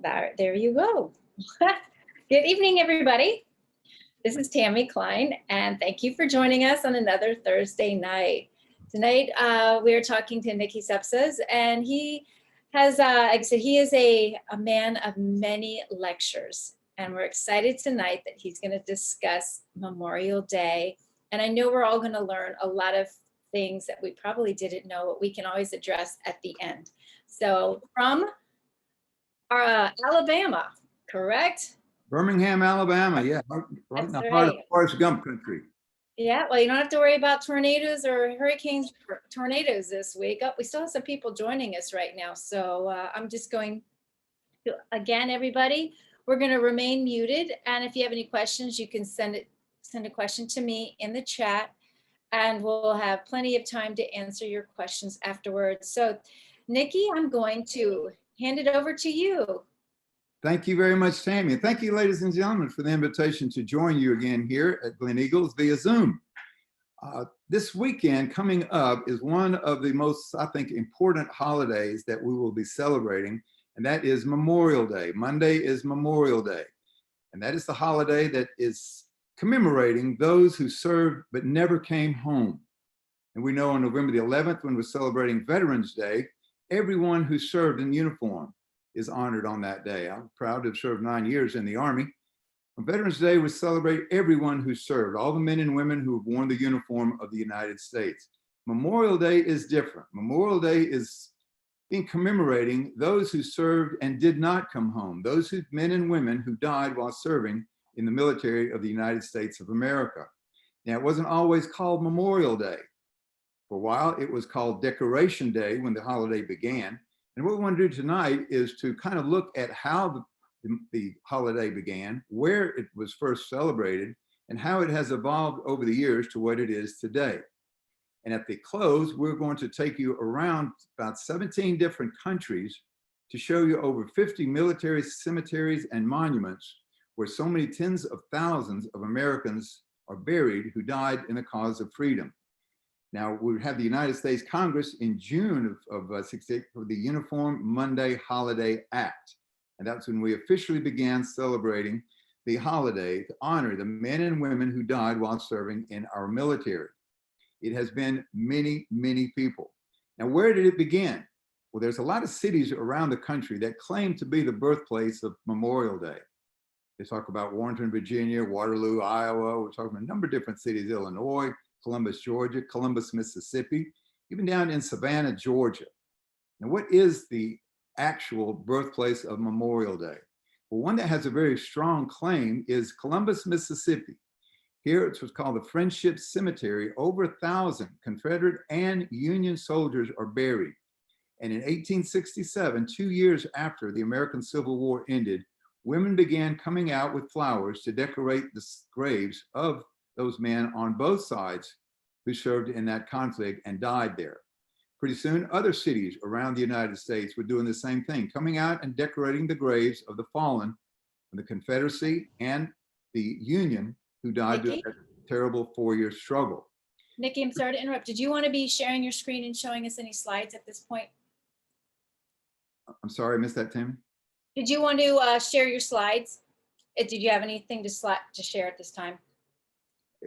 There you go. Good evening, everybody. This is Tammy Klein, and thank you for joining us on another Thursday night. Tonight, we are talking to Niki Sepsas, and he has, like I said, he is a man of many lectures, and we're excited tonight that he's going to discuss Memorial Day. And I know we're all going to learn a lot of things that we probably didn't know, but we can always address at the end. So from Alabama, correct? Birmingham, Alabama, yeah, right in the heart of Forrest Gump country. Yeah, well, you don't have to worry about tornadoes or hurricanes or tornadoes this week. Oh, we still have some people joining us right now. So I'm just going to, again, everybody, we're going to remain muted. And if you have any questions, you can send a question to me in the chat, and we'll have plenty of time to answer your questions afterwards. So Niki, I'm going to hand it over to you. Thank you very much, Tammy. And thank you, ladies and gentlemen, for the invitation to join you again here at Gleneagles via Zoom. This weekend coming up is one of the most, I think, important holidays that we will be celebrating, and that is Memorial Day. Monday is Memorial Day, and that is the holiday that is commemorating those who served but never came home. And we know on November the 11th, when we're celebrating Veterans Day, everyone who served in uniform is honored on that day. I'm proud to have served 9 years in the Army. On Veterans Day, we celebrate everyone who served, all the men and women who have worn the uniform of the United States. Memorial Day is different. Memorial Day is commemorating those who served and did not come home, those men and women who died while serving in the military of the United States of America. Now, it wasn't always called Memorial Day. For a while, it was called Decoration Day when the holiday began. And what we want to do tonight is to kind of look at how the holiday began, where it was first celebrated, and how it has evolved over the years to what it is today. And at the close, we're going to take you around about 17 different countries to show you over 50 military cemeteries and monuments where so many tens of thousands of Americans are buried who died in the cause of freedom. Now, we have the United States Congress in June of 68 for the Uniform Monday Holiday Act. And that's when we officially began celebrating the holiday to honor the men and women who died while serving in our military. It has been many, many people. Now, where did it begin? Well, there's a lot of cities around the country that claim to be the birthplace of Memorial Day. They talk about Warrenton, Virginia, Waterloo, Iowa. We're talking about a number of different cities, Illinois, Columbus, Georgia, Columbus, Mississippi, even down in Savannah, Georgia. Now, what is the actual birthplace of Memorial Day? Well, one that has a very strong claim is Columbus, Mississippi. Here it's what's called the Friendship Cemetery. Over 1,000 Confederate and Union soldiers are buried. And in 1867, 2 years after the American Civil War ended, women began coming out with flowers to decorate the graves of those men on both sides who served in that conflict and died there. Pretty soon, other cities around the United States were doing the same thing, coming out and decorating the graves of the fallen in the Confederacy and the Union who died during that terrible 4-year struggle. Niki, I'm sorry to interrupt. Did you want to be sharing your screen and showing us any slides at this point? I'm sorry, I missed that, Tammy. Did you want to share your slides? Did you have anything to share at this time?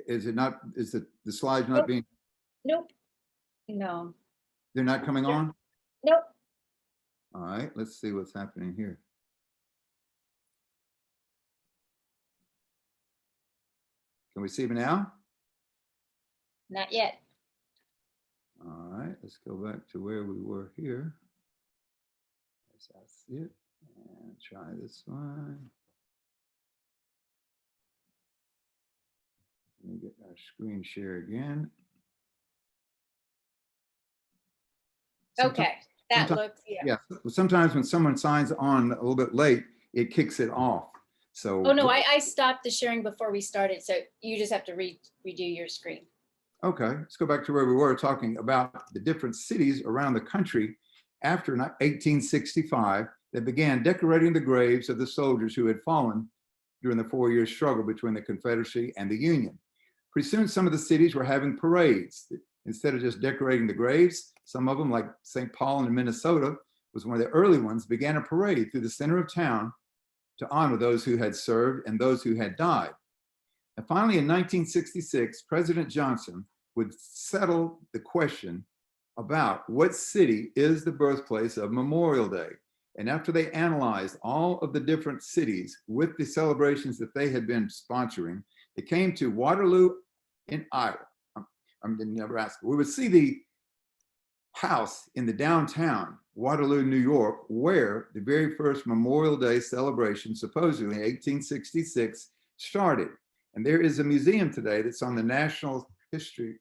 Is it not, is the slides not being? Nope. No. They're not coming on? Nope. All right, let's see what's happening here. Can we see them now? Not yet. All right, let's go back to where we were here. Yes, I see it. And try this one. Let me get our screen share again. Okay, that looks, yeah. Sometimes when someone signs on a little bit late, it kicks it off. So. Oh no, I stopped the sharing before we started, so you just have to redo your screen. Okay, let's go back to where we were talking about the different cities around the country after 1865 that began decorating the graves of the soldiers who had fallen during the 4-year struggle between the Confederacy and the Union. Pretty soon, some of the cities were having parades. Instead of just decorating the graves, some of them, like St. Paul in Minnesota, was one of the early ones, began a parade through the center of town to honor those who had served and those who had died. And finally, in 1966, President Johnson would settle the question about what city is the birthplace of Memorial Day. And after they analyzed all of the different cities with the celebrations that they had been sponsoring, they came to Waterloo in Iowa. I'm in Nebraska. We would see the house in the downtown Waterloo, New York, where the very first Memorial Day celebration, supposedly in 1866, started. And there is a museum today that's on the National History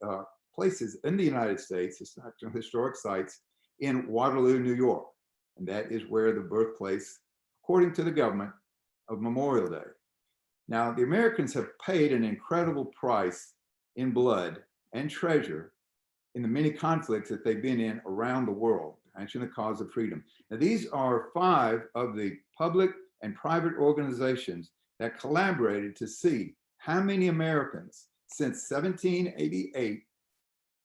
places in the United States, it's National Historic Sites in Waterloo, New York. And that is where the birthplace, according to the government, of Memorial Day. Now, the Americans have paid an incredible price in blood and treasure in the many conflicts that they've been in around the world, answering the cause of freedom. Now, these are 5 of the public and private organizations that collaborated to see how many Americans since 1788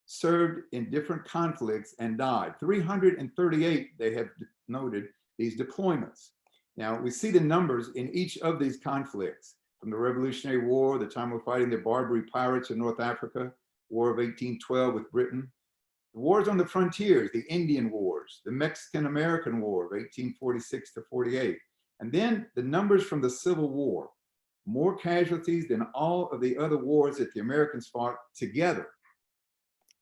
served in different conflicts and died. 338, they have noted these deployments. Now, we see the numbers in each of these conflicts, from the Revolutionary War, the time we're fighting the Barbary pirates in North Africa, War of 1812 with Britain, the wars on the frontiers, the Indian Wars, the Mexican-American War of 1846 to 48, and then the numbers from the Civil War, more casualties than all of the other wars that the Americans fought together.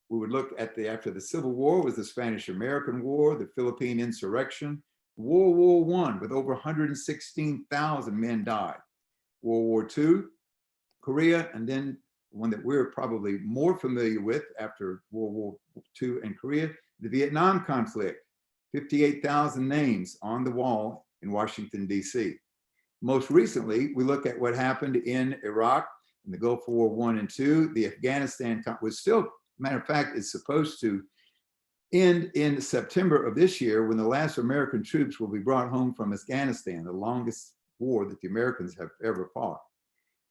We would look at after the Civil War was the Spanish-American War, the Philippine insurrection, World War I with over 116,000 men died. World War II, Korea, and then one that we're probably more familiar with after World War II and Korea, the Vietnam conflict, 58,000 names on the wall in Washington, D.C. Most recently, we look at what happened in Iraq, in the Gulf War I and II. The Afghanistan was still, matter of fact, is supposed to end in September of this year, when the last American troops will be brought home from Afghanistan, the longest war that the Americans have ever fought.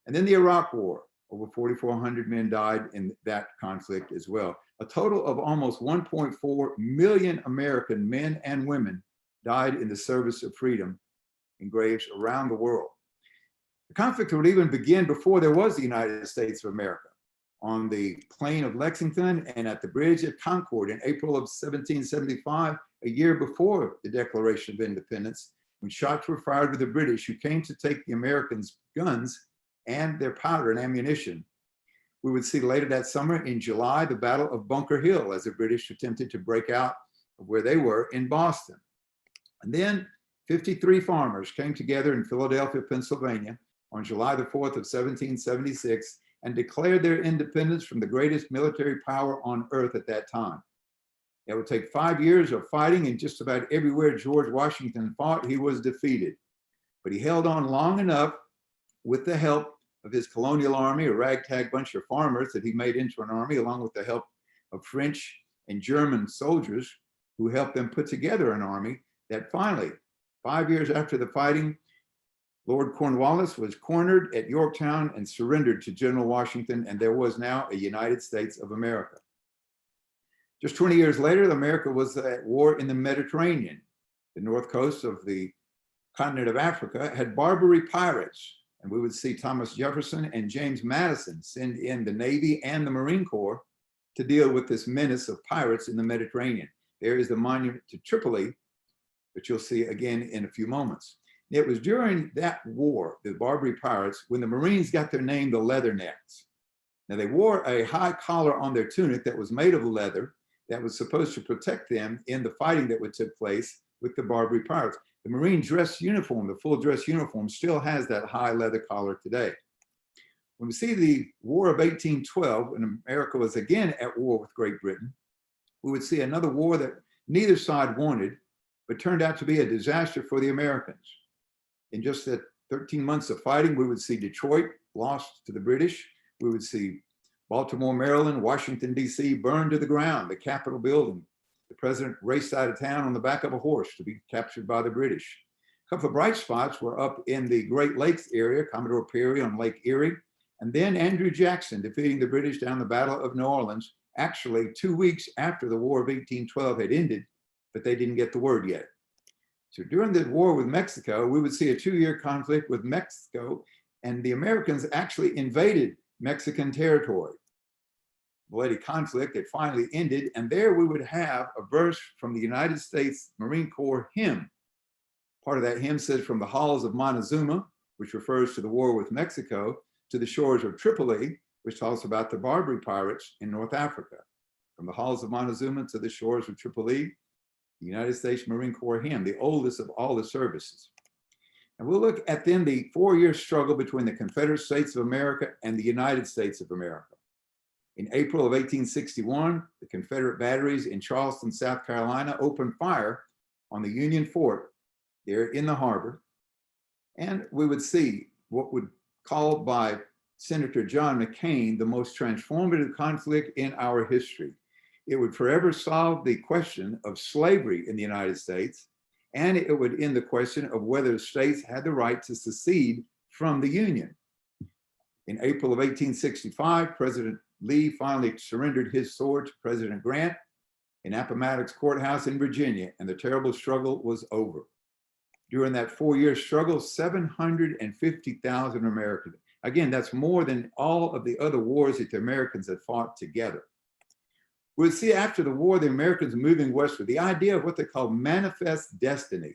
And then the Iraq War, over 4,400 men died in that conflict as well. A total of almost 1.4 million American men and women died in the service of freedom in graves around the world. The conflict would even begin before there was the United States of America. On the plain of Lexington and at the bridge at Concord in April of 1775, a year before the Declaration of Independence, when shots were fired with the British, who came to take the Americans' guns and their powder and ammunition. We would see later that summer in July, the Battle of Bunker Hill, as the British attempted to break out of where they were in Boston. And then 53 farmers came together in Philadelphia, Pennsylvania on July the 4th of 1776 and declared their independence from the greatest military power on earth at that time. It would take 5 years of fighting, and just about everywhere George Washington fought, he was defeated. But he held on long enough with the help of his colonial army, a ragtag bunch of farmers that he made into an army, along with the help of French and German soldiers who helped them put together an army, that finally, 5 years after the fighting, Lord Cornwallis was cornered at Yorktown and surrendered to General Washington, and there was now a United States of America. Just 20 years later, America was at war in the Mediterranean. The north coast of the continent of Africa had Barbary pirates, and we would see Thomas Jefferson and James Madison send in the Navy and the Marine Corps to deal with this menace of pirates in the Mediterranean. There is the monument to Tripoli, which you'll see again in a few moments. It was during that war, the Barbary pirates, when the Marines got their name, the Leathernecks. Now, they wore a high collar on their tunic that was made of leather that was supposed to protect them in the fighting that would take place with the Barbary pirates. The Marine dress uniform, the full dress uniform, still has that high leather collar today. When we see the War of 1812, when America was again at war with Great Britain, we would see another war that neither side wanted, but turned out to be a disaster for the Americans. In just that 13 months of fighting, we would see Detroit lost to the British. We would see Baltimore, Maryland, Washington, D.C. burned to the ground, the Capitol building. The president raced out of town on the back of a horse to be captured by the British. A couple of bright spots were up in the Great Lakes area, Commodore Perry on Lake Erie, and then Andrew Jackson defeating the British down the Battle of New Orleans, actually 2 weeks after the War of 1812 had ended, but they didn't get the word yet. So during the war with Mexico, we would see a 2-year conflict with Mexico, and the Americans actually invaded Mexican territory. Bloody conflict that finally ended, and there we would have a verse from the United States Marine Corps hymn. Part of that hymn says, "From the halls of Montezuma," which refers to the war with Mexico, "to the shores of Tripoli," which talks about the Barbary pirates in North Africa. From the halls of Montezuma to the shores of Tripoli, the United States Marine Corps hymn, the oldest of all the services. And we'll look at then the 4-year struggle between the Confederate States of America and the United States of America. In April of 1861, the Confederate batteries in Charleston, South Carolina, opened fire on the Union fort there in the harbor. And we would see what would called by Senator John McCain the most transformative conflict in our history. It would forever solve the question of slavery in the United States, and it would end the question of whether states had the right to secede from the Union. In April of 1865, President Lee finally surrendered his sword to President Grant in Appomattox Courthouse in Virginia, and the terrible struggle was over. During that 4-year struggle, 750,000 Americans. Again, that's more than all of the other wars that the Americans had fought together. We'll see after the war, the Americans moving westward, the idea of what they call manifest destiny,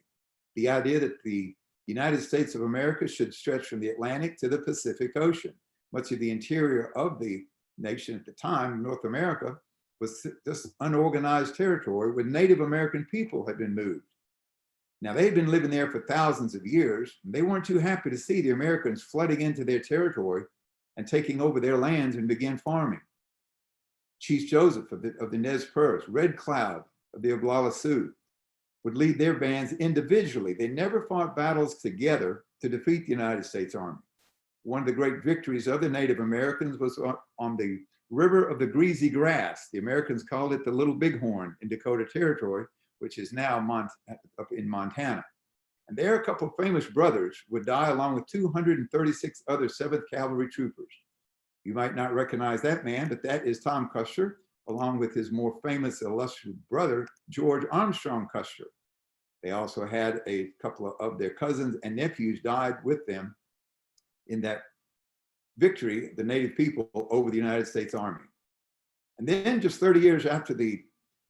the idea that the United States of America should stretch from the Atlantic to the Pacific Ocean. Much of the interior of the nation at the time, North America, was just unorganized territory where Native American people had been moved. Now, they had been living there for thousands of years, and they weren't too happy to see the Americans flooding into their territory and taking over their lands and begin farming. Chief Joseph of the Nez Perce, Red Cloud of the Oglala Sioux would lead their bands individually. They never fought battles together to defeat the United States Army. One of the great victories of the Native Americans was on the River of the Greasy Grass. The Americans called it the Little Bighorn in Dakota Territory, which is now up in Montana. And there, a couple of famous brothers would die along with 236 other 7th Cavalry troopers. You might not recognize that man, but that is Tom Custer, along with his more famous, illustrious brother, George Armstrong Custer. They also had a couple of their cousins and nephews died with them in that victory, the Native people over the United States Army. And then just 30 years after the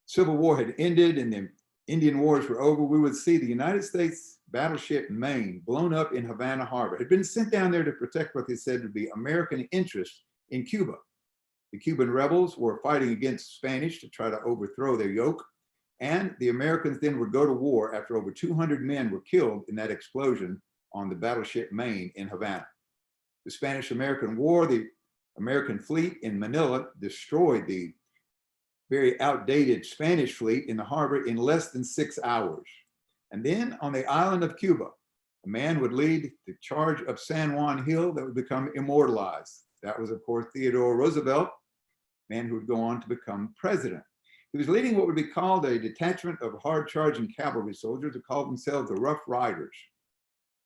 Civil War had ended and the Indian Wars were over, we would see the United States battleship Maine blown up in Havana Harbor. It had been sent down there to protect what they said would be American interests in Cuba. The Cuban rebels were fighting against Spanish to try to overthrow their yoke, and the Americans then would go to war after over 200 men were killed in that explosion on the battleship Maine in Havana. The Spanish-American War, the American fleet in Manila destroyed the very outdated Spanish fleet in the harbor in less than 6 hours. And then on the island of Cuba, a man would lead the charge of San Juan Hill that would become immortalized. That was, of course, Theodore Roosevelt, man who would go on to become president. He was leading what would be called a detachment of hard-charging cavalry soldiers who called themselves the Rough Riders.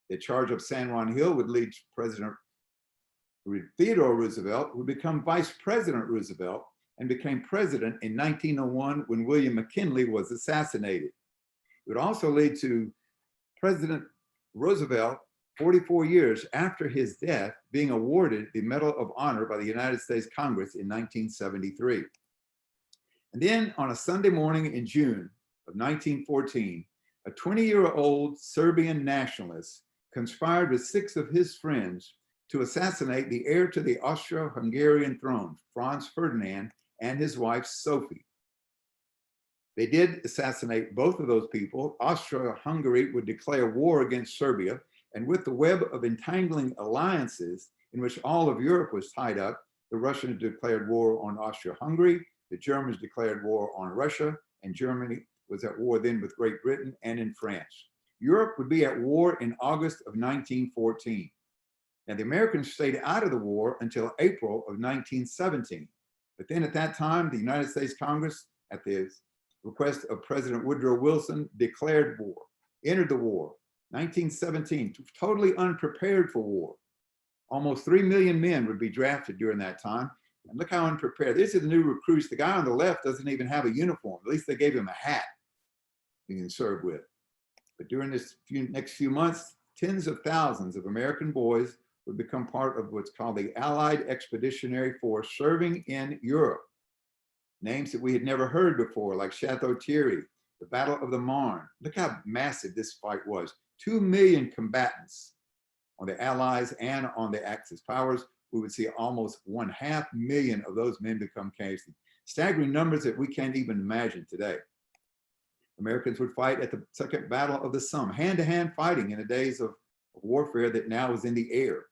The charge of San Juan Hill would lead President Theodore Roosevelt, who would become Vice President Roosevelt and became president in 1901 when William McKinley was assassinated. It would also lead to President Roosevelt, 44 years after his death, being awarded the Medal of Honor by the United States Congress in 1973. And then on a Sunday morning in June of 1914, a 20-year-old Serbian nationalist conspired with 6 of his friends to assassinate the heir to the Austro-Hungarian throne, Franz Ferdinand, and his wife, Sophie. They did assassinate both of those people. Austria-Hungary would declare war against Serbia, and with the web of entangling alliances in which all of Europe was tied up, the Russians declared war on Austria-Hungary, the Germans declared war on Russia, and Germany was at war then with Great Britain and in France. Europe would be at war in August of 1914. Now, the Americans stayed out of the war until April of 1917. But then at that time, the United States Congress, at the request of President Woodrow Wilson, declared war, entered the war. 1917, totally unprepared for war. Almost 3 million men would be drafted during that time. And look how unprepared. These are the new recruits. The guy on the left doesn't even have a uniform. At least they gave him a hat he can serve with. But during this next few months, tens of thousands of American boys would become part of what's called the Allied Expeditionary Force serving in Europe. Names that we had never heard before, like Chateau Thierry, the Battle of the Marne. Look how massive this fight was. 2 million combatants on the Allies and on the Axis powers. We would see almost 500,000 of those men become casualties. Staggering numbers that we can't even imagine today. Americans would fight at the Second Battle of the Somme, hand-to-hand fighting in the days of warfare that now is in the air.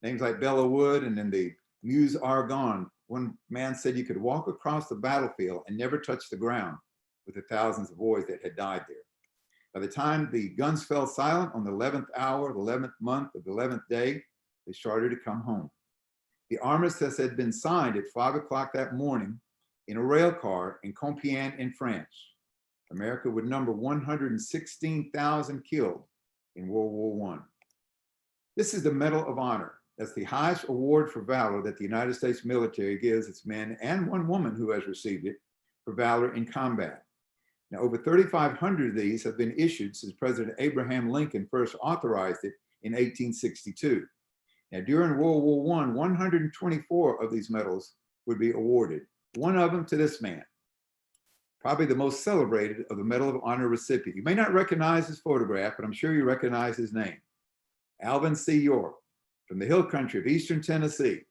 Names like Belleau Wood and then the Meuse Argonne. One man said you could walk across the battlefield and never touch the ground with the thousands of boys that had died there. By the time the guns fell silent on the 11th hour, the 11th month of the 11th day, they started to come home. The armistice had been signed at 5 o'clock that morning in a rail car in Compiègne in France. America would number 116,000 killed in World War I. This is the Medal of Honor. That's the highest award for valor that the United States military gives its men and one woman who has received it for valor in combat. Now, over 3,500 of these have been issued since President Abraham Lincoln first authorized it in 1862. Now, during World War I, 124 of these medals would be awarded. One of them to this man, probably the most celebrated of the Medal of Honor recipient. You may not recognize his photograph, but I'm sure you recognize his name. Alvin C. York, from the hill country of Eastern Tennessee.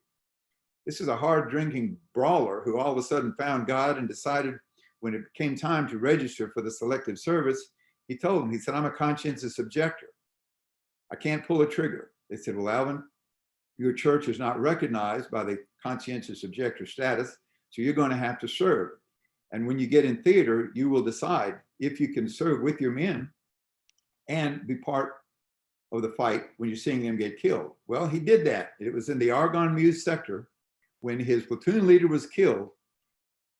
This is a hard-drinking brawler who all of a sudden found God and decided when it came time to register for the selective service, he told them, he said, I'm a conscientious objector. I can't pull a trigger. They said, well, Alvin, your church is not recognized by the conscientious objector status, so you're going to have to serve. And when you get in theater, you will decide if you can serve with your men and be part of the fight when you're seeing them get killed. Well, he did that. It was in the Argonne Meuse sector when his platoon leader was killed.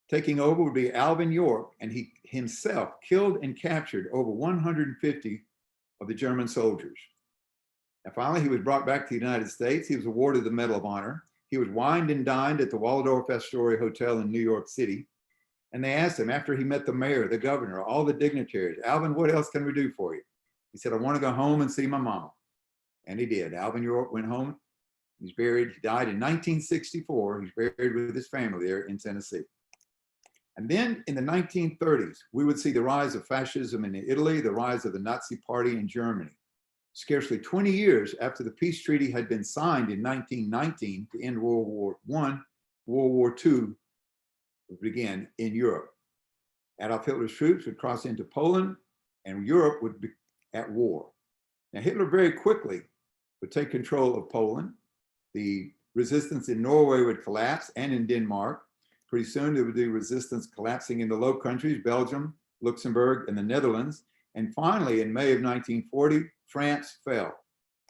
Taking over would be Alvin York, and he himself killed and captured over 150 of the German soldiers. And finally, he was brought back to the United States. He was awarded the Medal of Honor. He was wined and dined at the Waldorf Astoria Hotel in New York City. And they asked him, after he met the mayor, the governor, all the dignitaries, Alvin, what else can we do for you? He said, I want to go home and see my mama. And he did. Alvin York went home. He's buried. He died in 1964. He's buried with his family there in Tennessee. And then in the 1930s, we would see the rise of fascism in Italy, the rise of the Nazi Party in Germany. Scarcely 20 years after the peace treaty had been signed in 1919 to end World War I, World War II would begin in Europe. Adolf Hitler's troops would cross into Poland, and Europe would be at war. Now, Hitler very quickly would take control of Poland. The resistance in Norway would collapse, and in Denmark. Pretty soon there would be resistance collapsing in the Low Countries, Belgium, Luxembourg, and the Netherlands. And finally, in May of 1940, France fell.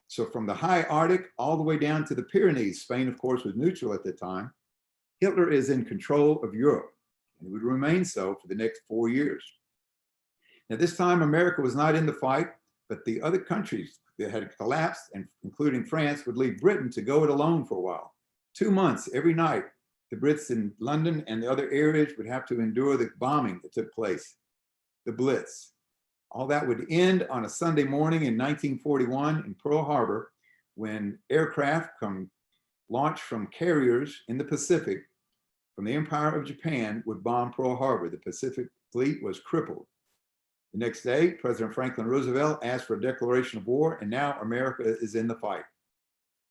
So from the high Arctic all the way down to the Pyrenees, Spain, of course, was neutral at the time, Hitler is in control of Europe, and would remain so for the next 4 years. Now, this time, America was not in the fight, but the other countries that had collapsed, and including France, would leave Britain to go it alone for a while. 2 months, every night, the Brits in London and the other areas would have to endure the bombing that took place, the Blitz. All that would end on a Sunday morning in 1941 in Pearl Harbor, when aircraft launched from carriers in the Pacific from the Empire of Japan would bomb Pearl Harbor. The Pacific Fleet was crippled. The next day, President Franklin Roosevelt asked for a declaration of war, and now America is in the fight.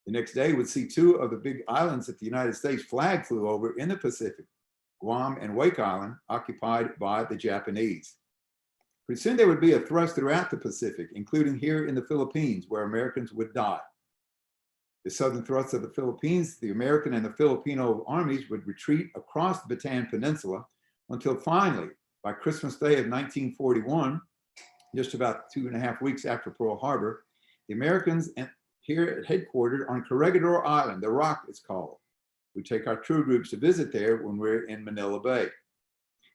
The next day would see 2 of the big islands that the United States flag flew over in the Pacific, Guam and Wake Island, occupied by the Japanese. Pretty soon there would be a thrust throughout the Pacific, including here in the Philippines, where Americans would die. The southern thrust of the Philippines, the American and the Filipino armies would retreat across the Bataan Peninsula until finally, by Christmas Day of 1941, just about 2.5 weeks after Pearl Harbor, the Americans here headquartered on Corregidor Island, the Rock it's called. We take our troop groups to visit there when we're in Manila Bay.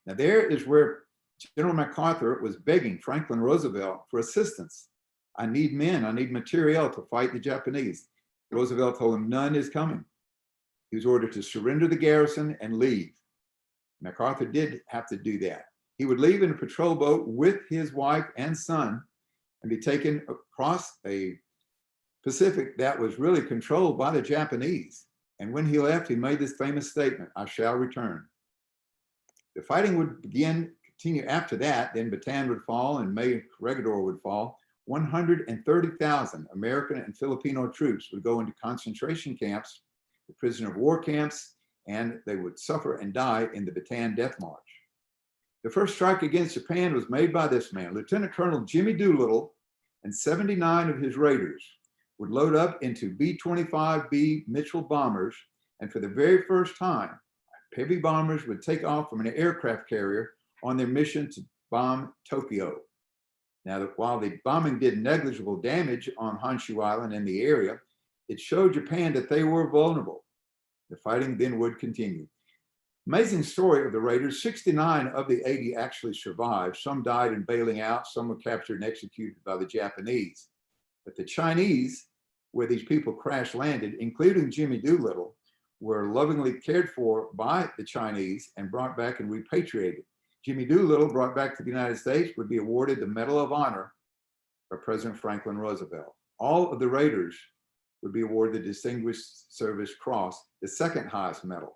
Now there is where General MacArthur was begging Franklin Roosevelt for assistance. I need men, I need materiel to fight the Japanese. Roosevelt told him none is coming. He was ordered to surrender the garrison and leave. MacArthur did have to do that. He would leave in a patrol boat with his wife and son and be taken across a Pacific that was really controlled by the Japanese. And when he left, he made this famous statement, "I shall return." The fighting would continue after that. Then Bataan would fall and May Corregidor would fall. 130,000 American and Filipino troops would go into concentration camps, the prisoner of war camps, and they would suffer and die in the Bataan Death March. The first strike against Japan was made by this man, Lieutenant Colonel Jimmy Doolittle, and 79 of his raiders would load up into B-25B Mitchell bombers, and for the very first time, heavy bombers would take off from an aircraft carrier on their mission to bomb Tokyo. Now, while the bombing did negligible damage on Honshu Island and the area, it showed Japan that they were vulnerable. The fighting then would continue. Amazing story of the raiders. 69 of the 80 actually survived. Some died in bailing out. Some were captured and executed by the Japanese. But the Chinese, where these people crash landed, including Jimmy Doolittle, were lovingly cared for by the Chinese and brought back and repatriated. Jimmy Doolittle, brought back to the United States, would be awarded the Medal of Honor by President Franklin Roosevelt. All of the raiders would be awarded the Distinguished Service Cross, the second highest medal.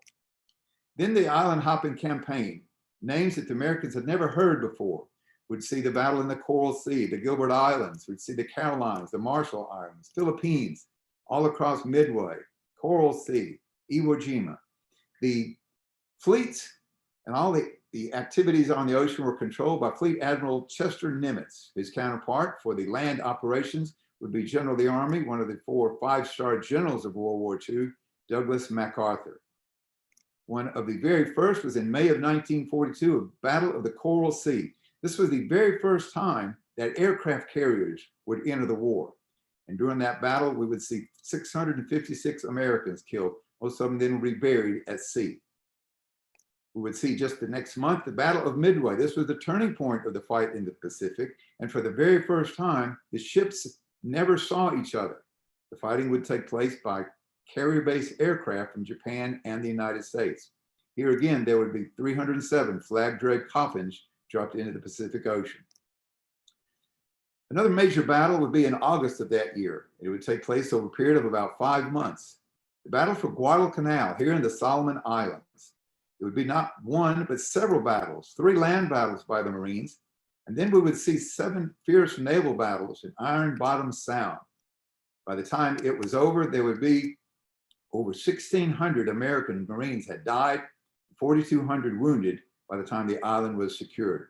Then the island hopping campaign, names that the Americans had never heard before, would see the battle in the Coral Sea, the Gilbert Islands, would see the Carolines, the Marshall Islands, Philippines, all across Midway, Coral Sea, Iwo Jima. The fleets and all the activities on the ocean were controlled by Fleet Admiral Chester Nimitz. His counterpart for the land operations would be General of the Army, one of the 4 5-star generals of World War II, Douglas MacArthur. One of the very first was in May of 1942, a Battle of the Coral Sea. This was the very first time that aircraft carriers would enter the war. And during that battle, we would see 656 Americans killed. Most of them then would be buried at sea. We would see just the next month, the Battle of Midway. This was the turning point of the fight in the Pacific. And for the very first time, the ships never saw each other. The fighting would take place by carrier-based aircraft from Japan and the United States. Here again, there would be 307 flag-draped coffins dropped into the Pacific Ocean. Another major battle would be in August of that year. It would take place over a period of about 5 months. The battle for Guadalcanal here in the Solomon Islands. It would be not one, but several battles, 3 land battles by the Marines. And then we would see 7 fierce naval battles in Iron Bottom Sound. By the time it was over, there would be over 1,600 American Marines had died, 4,200 wounded by the time the island was secured.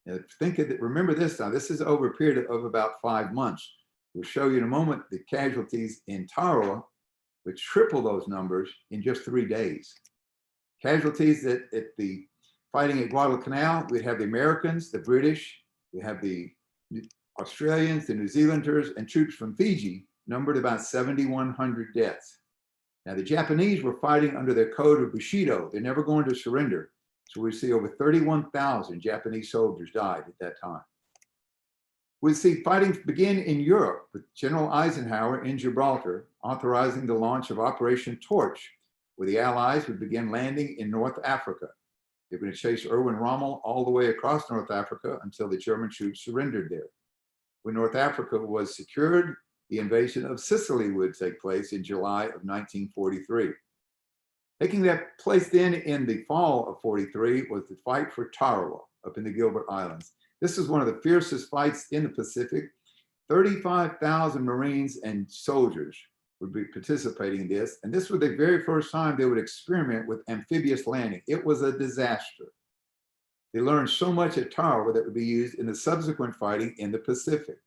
Now, remember this now, this is over a period of about 5 months. We'll show you in a moment the casualties in Tarawa, which triple those numbers in just 3 days. Casualties at the fighting at Guadalcanal, we'd have the Americans, the British, we have the Australians, the New Zealanders, and troops from Fiji, numbered about 7,100 deaths. Now, the Japanese were fighting under their code of Bushido. They're never going to surrender. So we see over 31,000 Japanese soldiers died at that time. We see fighting begin in Europe with General Eisenhower in Gibraltar, authorizing the launch of Operation Torch, where the Allies would begin landing in North Africa. They were going to chase Erwin Rommel all the way across North Africa until the German troops surrendered there. When North Africa was secured, the invasion of Sicily would take place in July of 1943. Taking that place then in the fall of 43 was the fight for Tarawa up in the Gilbert Islands. This is one of the fiercest fights in the Pacific. 35,000 Marines and soldiers would be participating in this. And this was the very first time they would experiment with amphibious landing. It was a disaster. They learned so much at Tarawa that would be used in the subsequent fighting in the Pacific.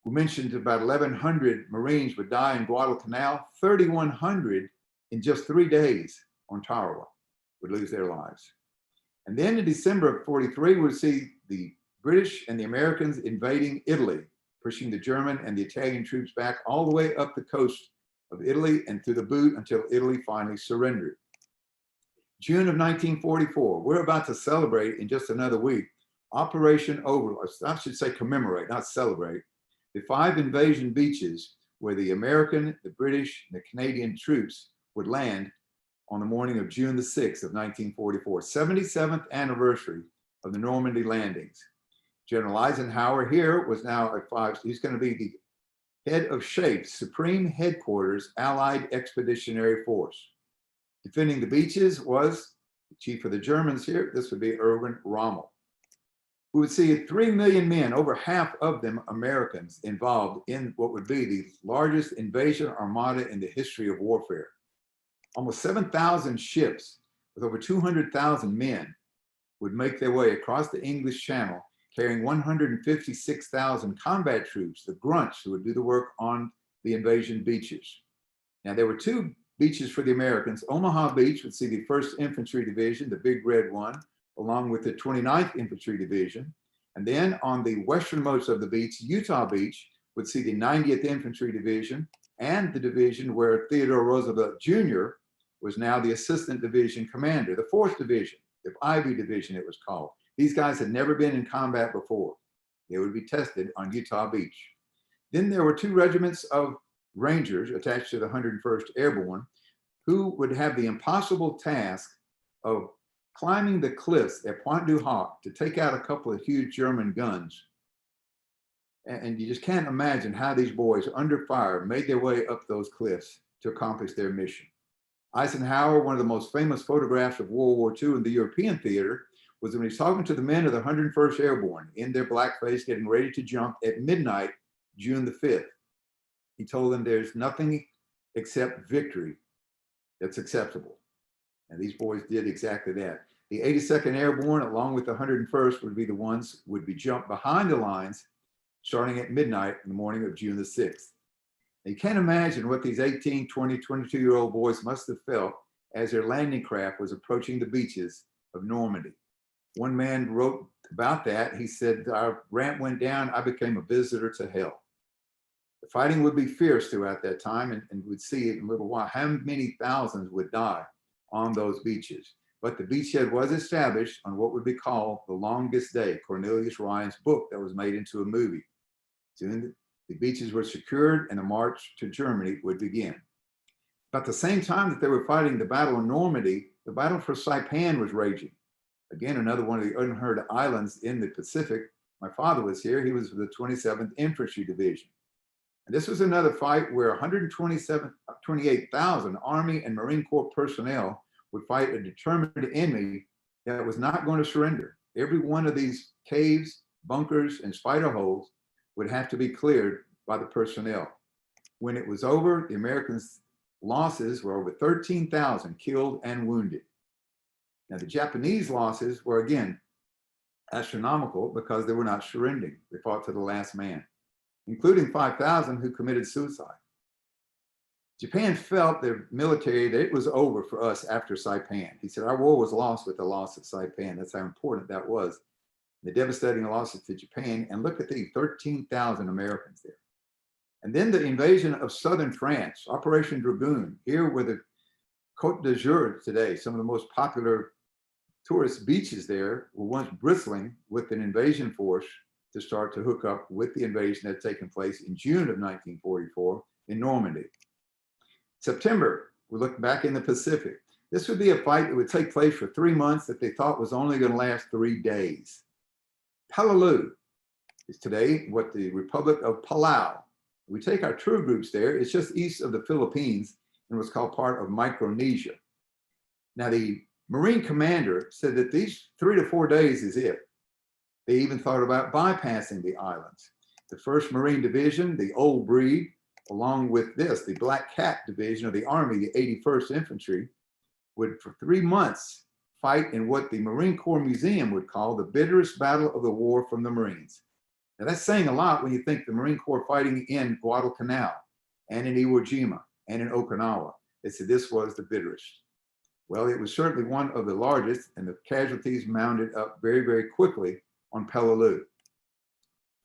We mentioned about 1,100 Marines would die in Guadalcanal. 3,100 in just 3 days on Tarawa would lose their lives. And then in December of 43, we'd see the British and the Americans invading Italy, pushing the German and the Italian troops back all the way up the coast of Italy and through the boot until Italy finally surrendered. June of 1944, we're about to celebrate in just another week, Operation Overlord, I should say commemorate, not celebrate, the 5 invasion beaches where the American, the British, and the Canadian troops would land on the morning of June the 6th of 1944, 77th anniversary of the Normandy landings. General Eisenhower here was now at 5. He's going to be the head of SHAPE, Supreme Headquarters Allied Expeditionary Force. Defending the beaches was the chief of the Germans here. This would be Erwin Rommel. We would see 3 million men, over half of them Americans, involved in what would be the largest invasion armada in the history of warfare. Almost 7,000 ships with over 200,000 men would make their way across the English Channel, carrying 156,000 combat troops, the grunts who would do the work on the invasion beaches. Now, there were 2 beaches for the Americans. Omaha Beach would see the 1st Infantry Division, the big red one, along with the 29th Infantry Division. And then on the westernmost of the beach, Utah Beach, would see the 90th Infantry Division and the division where Theodore Roosevelt Jr. was now the Assistant Division Commander, the 4th Division, the Ivy Division it was called. These guys had never been in combat before. They would be tested on Utah Beach. Then there were 2 regiments of Rangers attached to the 101st Airborne who would have the impossible task of climbing the cliffs at Pointe du Hoc to take out a couple of huge German guns. And you just can't imagine how these boys under fire made their way up those cliffs to accomplish their mission. Eisenhower, one of the most famous photographs of World War II in the European theater, was when he's talking to the men of the 101st Airborne in their blackface, getting ready to jump at midnight, June the 5th. He told them there's nothing except victory that's acceptable. And these boys did exactly that. The 82nd Airborne, along with the 101st, would be the ones who would be jumped behind the lines starting at midnight in the morning of June the 6th. Now, you can't imagine what these 18, 20, 22-year-old boys must have felt as their landing craft was approaching the beaches of Normandy. One man wrote about that. He said, "Our ramp went down. I became a visitor to hell." The fighting would be fierce throughout that time, and we'd see it in a little while how many thousands would die on those beaches. But the beachhead was established on what would be called The Longest Day, Cornelius Ryan's book that was made into a movie. Soon the beaches were secured and the march to Germany would begin. About the same time that they were fighting the Battle of Normandy, the battle for Saipan was raging. Again, another one of the unheard of islands in the Pacific. My father was here. He was with the 27th Infantry Division. And this was another fight where 128,000 Army and Marine Corps personnel would fight a determined enemy that was not going to surrender. Every one of these caves, bunkers, and spider holes would have to be cleared by the personnel. When it was over, the Americans' losses were over 13,000 killed and wounded. Now, the Japanese losses were, again, astronomical because they were not surrendering. They fought to the last man, including 5,000 who committed suicide. Japan felt their military, that it was over for us after Saipan. He said, our war was lost with the loss of Saipan. That's how important that was. The devastating losses to Japan. And look at the 13,000 Americans there. And then the invasion of southern France, Operation Dragoon, here were the Côte d'Azur today, some of the most popular tourist beaches there were once bristling with an invasion force to start to hook up with the invasion that had taken place in June of 1944 in Normandy. September, we look back in the Pacific. This would be a fight that would take place for 3 months that they thought was only going to last 3 days. Palau is today what the Republic of Palau. We take our tour groups there. It's just east of the Philippines and was called part of Micronesia. Now, the Marine commander said that these 3 to 4 days is it. They even thought about bypassing the islands. The 1st Marine Division, the old breed, along with this, the Black Cat Division of the Army, the 81st Infantry, would for 3 months fight in what the Marine Corps Museum would call the bitterest battle of the war from the Marines. Now, that's saying a lot when you think the Marine Corps fighting in Guadalcanal and in Iwo Jima and in Okinawa. They said this was the bitterest. Well, it was certainly one of the largest, and the casualties mounted up very, very quickly on Palau.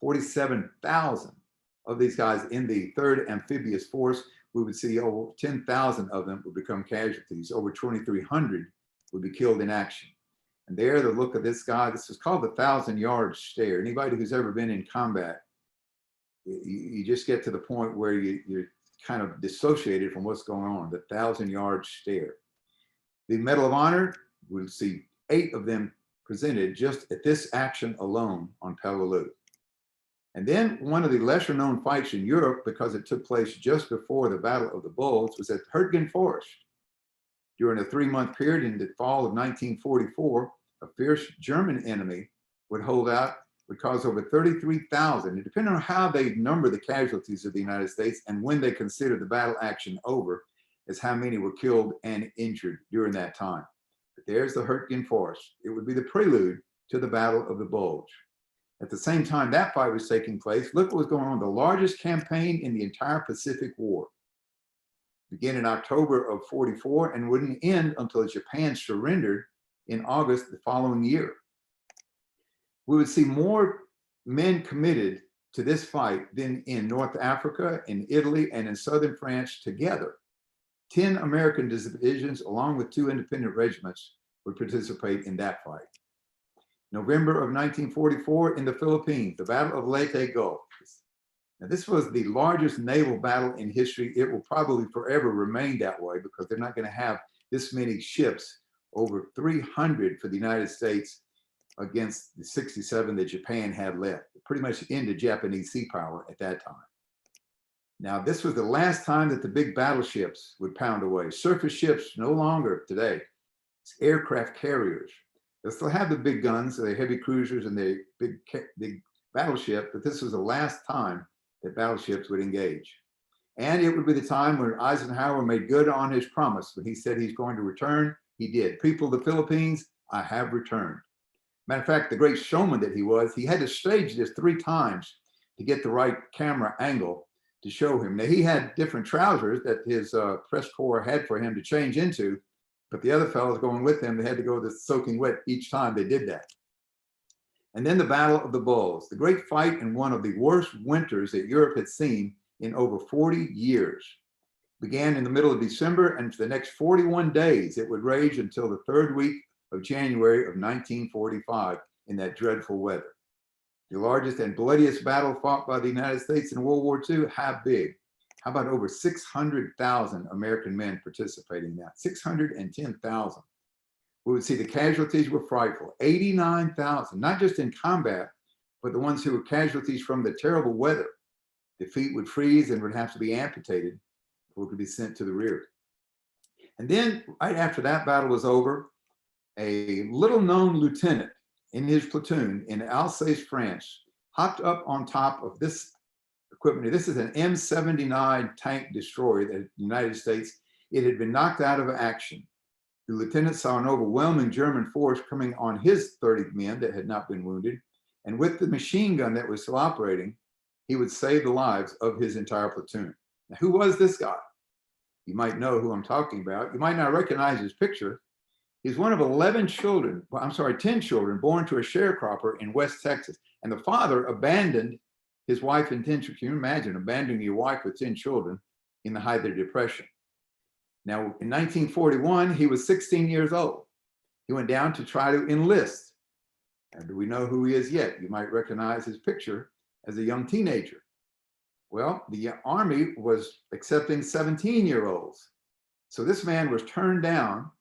47,000 of these guys in the 3rd Amphibious Force. We would see over 10,000 of them would become casualties. Over 2,300 would be killed in action. And there, the look of this guy, this is called the 1,000-yard stare. Anybody who's ever been in combat, you just get to the point where you're kind of dissociated from what's going on, the 1,000-yard stare. The Medal of Honor, we'll see 8 of them presented just at this action alone on Peleliu. And then one of the lesser known fights in Europe, because it took place just before the Battle of the Bulge, was at Hurtgen Forest. During a 3-month period in the fall of 1944, a fierce German enemy would hold out, would cause over 33,000, and depending on how they number the casualties of the United States and when they consider the battle action over, is how many were killed and injured during that time. But there's the Hurtgen Forest. It would be the prelude to the Battle of the Bulge. At the same time that fight was taking place, look what was going on, the largest campaign in the entire Pacific War. Began in October of 44 and wouldn't end until Japan surrendered in August the following year. We would see more men committed to this fight than in North Africa, in Italy, and in southern France together. 10 American divisions, along with 2 independent regiments, would participate in that fight. November of 1944 in the Philippines, the Battle of Leyte Gulf. Now, this was the largest naval battle in history. It will probably forever remain that way because they're not going to have this many ships, over 300 for the United States against the 67 that Japan had left. It pretty much ended Japanese sea power at that time. Now, this was the last time that the big battleships would pound away. Surface ships no longer today. It's aircraft carriers. They'll still have the big guns, the heavy cruisers and the big battleship, but this was the last time that battleships would engage. And it would be the time when Eisenhower made good on his promise. When he said he's going to return, he did. People of the Philippines, I have returned. Matter of fact, the great showman that he was, he had to stage this 3 times to get the right camera angle to show him. Now, he had different trousers that his press corps had for him to change into, but the other fellows going with him, they had to go to soaking wet each time they did that. And then the Battle of the Bulge, the great fight in one of the worst winters that Europe had seen in over 40 years. Began in the middle of December, and for the next 41 days, it would rage until the 3rd week of January of 1945 in that dreadful weather. The largest and bloodiest battle fought by the United States in World War II, how big? How about over 600,000 American men participating in that? 610,000. We would see the casualties were frightful. 89,000, not just in combat, but the ones who were casualties from the terrible weather. The feet would freeze and would have to be amputated before it could be sent to the rear. And then right after that battle was over, a little known lieutenant in his platoon in Alsace, France, hopped up on top of this equipment. This is an M79 tank destroyer that the United States, it had been knocked out of action. The lieutenant saw an overwhelming German force coming on his 30 men that had not been wounded. And with the machine gun that was still operating, he would save the lives of his entire platoon. Now, who was this guy? You might know who I'm talking about. You might not recognize his picture. He's one of 10 children born to a sharecropper in West Texas. And the father abandoned his wife and 10 children. Can you imagine abandoning your wife with 10 children in the height of the Depression? Now, in 1941, he was 16 years old. He went down to try to enlist. And do we know who he is yet? You might recognize his picture as a young teenager. Well, the Army was accepting 17-year-olds. So this man was turned down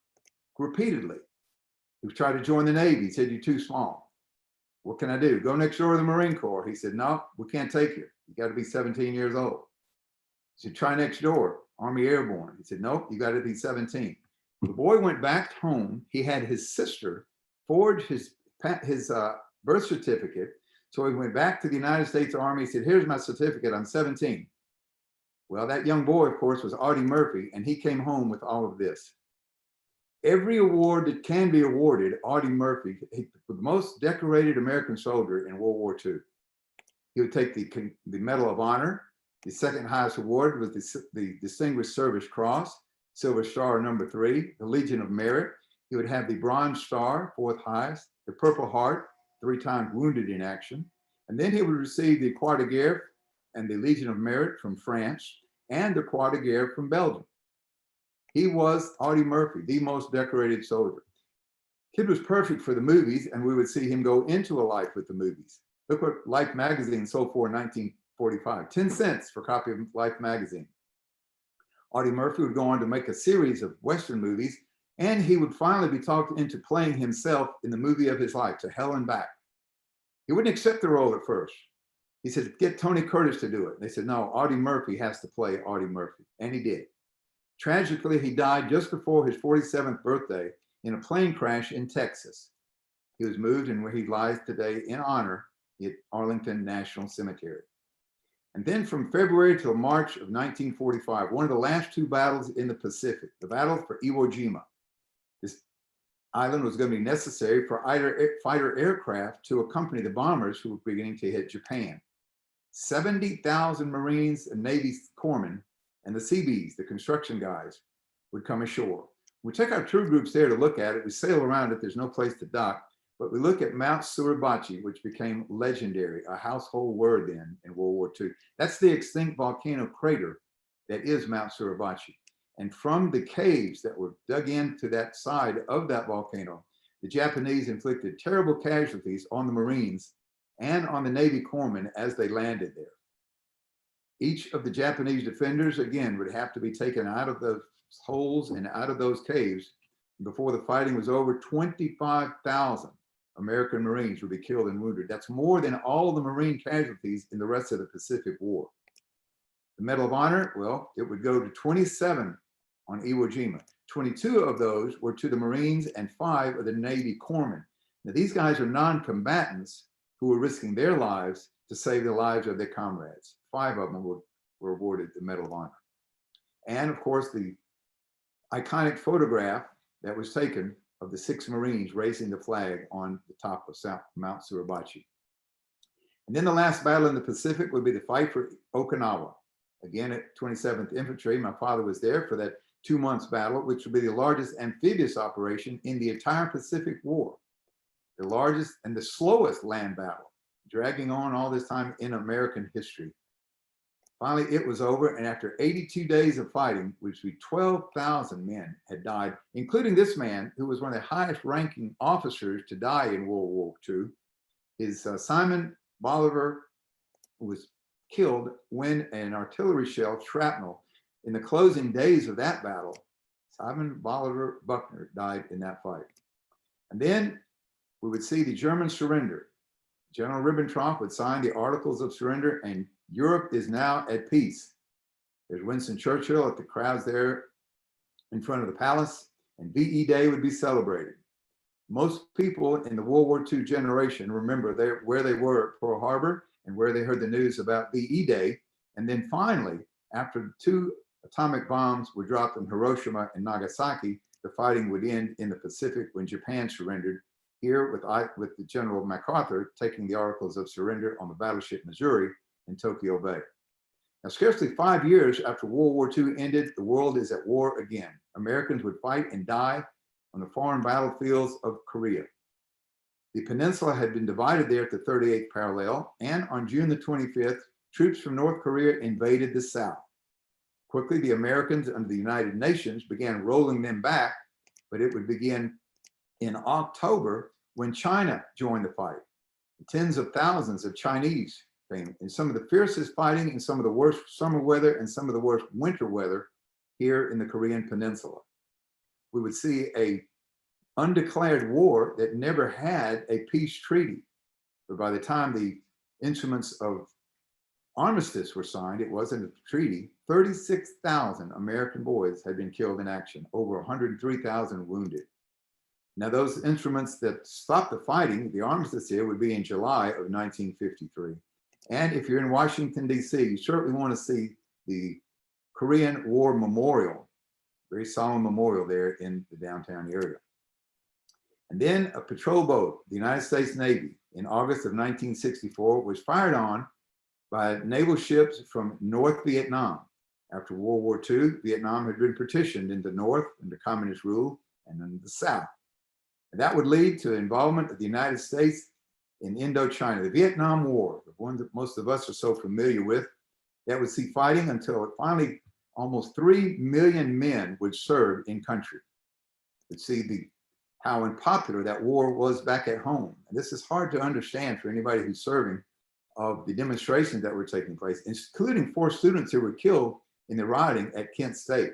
repeatedly. He was trying to join the Navy. He said, "You're too small. What can I do? Go next door to the Marine Corps." He said, "No, we can't take you. You got to be 17 years old." He said, "Try next door, Army Airborne." He said, "Nope, you got to be 17. The boy went back home. He had his sister forge his birth certificate. So he went back to the United States Army. He said, "Here's my certificate. I'm 17. Well, that young boy, of course, was Audie Murphy, and he came home with all of this. Every award that can be awarded, Audie Murphy, the most decorated American soldier in World War II. He would take the Medal of Honor. The second highest award was the Distinguished Service Cross, Silver Star number 3, the Legion of Merit. He would have the Bronze Star, 4th highest, the Purple Heart, 3 times wounded in action. And then he would receive the Croix de Guerre and the Legion of Merit from France and the Croix de Guerre from Belgium. He was Audie Murphy, the most decorated soldier. Kid was perfect for the movies, and we would see him go into a life with the movies. Look what Life magazine sold for in 1945, 10 cents for a copy of Life magazine. Audie Murphy would go on to make a series of Western movies And he would finally be talked into playing himself in the movie of his life, To Hell and Back. He wouldn't accept the role at first. He said, get Tony Curtis to do it. They said, no, Audie Murphy has to play Audie Murphy. And he did. Tragically, he died just before his 47th birthday in a plane crash in Texas. He was moved and where he lies today in honor at Arlington National Cemetery. And then from February till March of 1945, one of the last two battles in the Pacific, the battle for Iwo Jima. This island was going to be necessary for fighter aircraft to accompany the bombers who were beginning to hit Japan. 70,000 Marines and Navy corpsmen and the Seabees, the construction guys, would come ashore. We take our troop groups there to look at it. We sail around it. There's no place to dock. But we look at Mount Suribachi, which became legendary, a household word then in World War II. That's the extinct volcano crater that is Mount Suribachi. And from the caves that were dug into that side of that volcano, the Japanese inflicted terrible casualties on the Marines and on the Navy corpsmen as they landed there. Each of the Japanese defenders, again, would have to be taken out of those holes and out of those caves. Before the fighting was over, 25,000 American Marines would be killed and wounded. That's more than all of the Marine casualties in the rest of the Pacific War. The Medal of Honor, well, it would go to 27 on Iwo Jima. 22 of those were to the Marines and 5 of the Navy corpsmen. Now, these guys are non-combatants who were risking their lives to save the lives of their comrades. 5 of them were awarded the Medal of Honor. And of course, the iconic photograph that was taken of the 6 Marines raising the flag on the top of Mount Suribachi. And then the last battle in the Pacific would be the fight for Okinawa. Again, at 27th Infantry, my father was there for that 2 months battle, which would be the largest amphibious operation in the entire Pacific War. The largest and the slowest land battle, dragging on all this time in American history. Finally, it was over, and after 82 days of fighting, which 12,000 men had died, including this man, who was one of the highest ranking officers to die in World War II. His Simon Bolivar was killed when an artillery shell, shrapnel, in the closing days of that battle. Simon Bolivar Buckner died in that fight. And then we would see the German surrender. General Ribbentrop would sign the Articles of Surrender, and Europe is now at peace. There's Winston Churchill at the crowds there in front of the palace, and VE Day would be celebrated. Most people in the World War II generation remember where they were at Pearl Harbor and where they heard the news about VE Day. And then finally, after 2 atomic bombs were dropped in Hiroshima and Nagasaki, the fighting would end in the Pacific when Japan surrendered, here with the General MacArthur taking the Articles of Surrender on the battleship Missouri in Tokyo Bay. Now, scarcely 5 years after World War II ended, the world is at war again. Americans would fight and die on the foreign battlefields of Korea. The peninsula had been divided there at the 38th parallel, and on June the 25th, troops from North Korea invaded the South. Quickly, the Americans under the United Nations began rolling them back, but it would begin in October when China joined the fight. Tens of thousands of Chinese came in some of the fiercest fighting in some of the worst summer weather and some of the worst winter weather here in the Korean Peninsula. We would see a undeclared war that never had a peace treaty. But by the time the instruments of armistice were signed, it wasn't a treaty, 36,000 American boys had been killed in action, over 103,000 wounded. Now, those instruments that stopped the fighting, the armistice here, would be in July of 1953. And if you're in Washington, D.C., you certainly want to see the Korean War Memorial, very solemn memorial there in the downtown area. And then a patrol boat, the United States Navy, in August of 1964, was fired on by naval ships from North Vietnam. After World War II, Vietnam had been partitioned into North under communist rule and then the South. And that would lead to involvement of the United States in Indochina, the Vietnam War, the one that most of us are so familiar with, that would see fighting until finally almost 3 million men would serve in country. We'd see how unpopular that war was back at home. And this is hard to understand for anybody who's serving, of the demonstrations that were taking place, including 4 students who were killed in the rioting at Kent State.